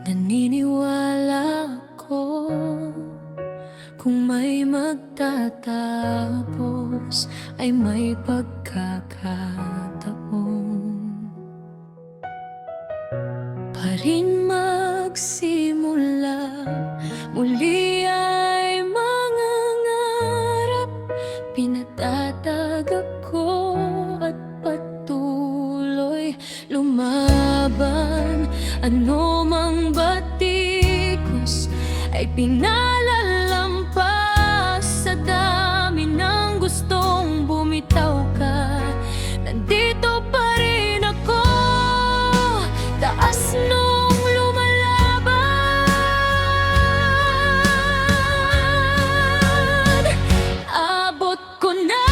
Naniniwala ako kung may magtatapos ay may pagkakataon pa rin magsimula. Muli ay mangangarap, pinatatag ako at patuloy lumaban. Ano mang batikos ay pinalalampas. Sa dami ng gustong bumitaw ka, nandito pa rin ako, taas nung lumalaban. Abot ko na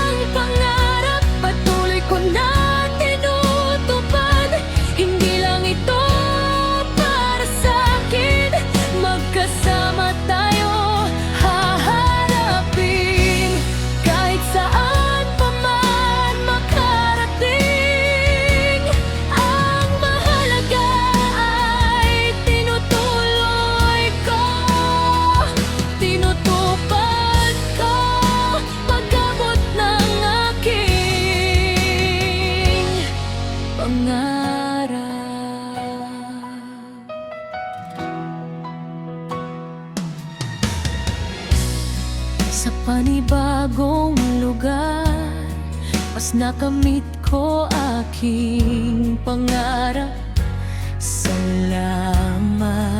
ang pangarap, patuloy ko na tinutupad. Hindi lang ito para sa'kin, magkasama tayo haharapin kahit saan pa man makarating. Ang mahalaga ay tinutuloy ko, tinutupad ko pag-abot ng aking pangarap. Sa panibagong lugar, mas nakamit ko aking pangarap. Salamat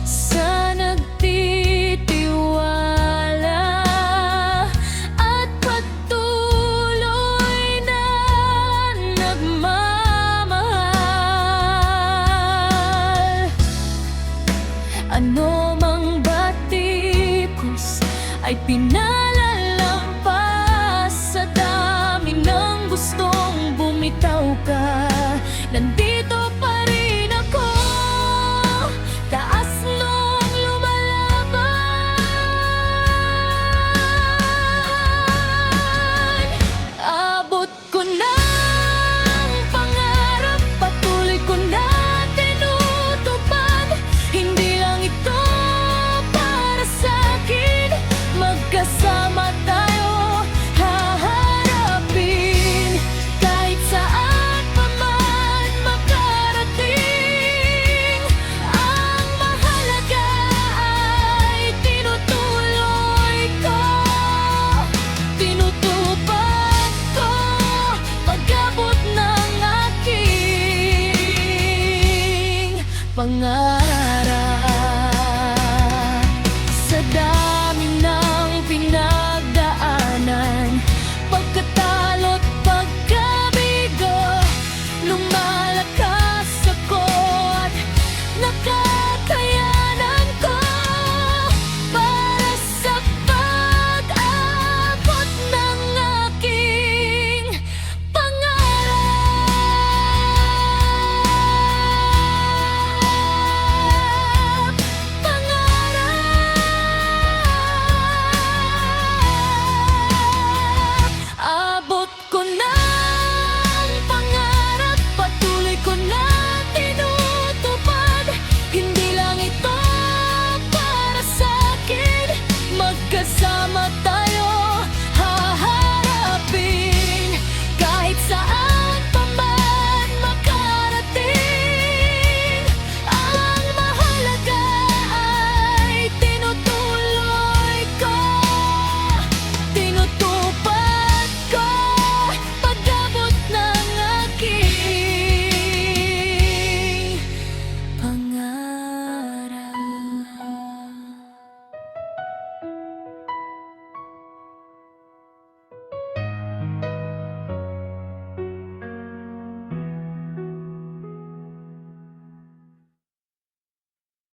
sa nagtitiwala at patuloy na nagmamahal. Ano mang batikos ay pinalalampas. Sa dami ng gustong bumitaw ka, nandito pa rin ako, taas nung lumalaban. Abot ko na ang pangarap, patuloy ko na tinutupad. Hindi lang ito para sa'kin, magkasama tayo haharapin kahit saan pa man makarating. Ang mahalaga ay tinutuloy ko, tinutupad ko pag-abot ng aking pangarap.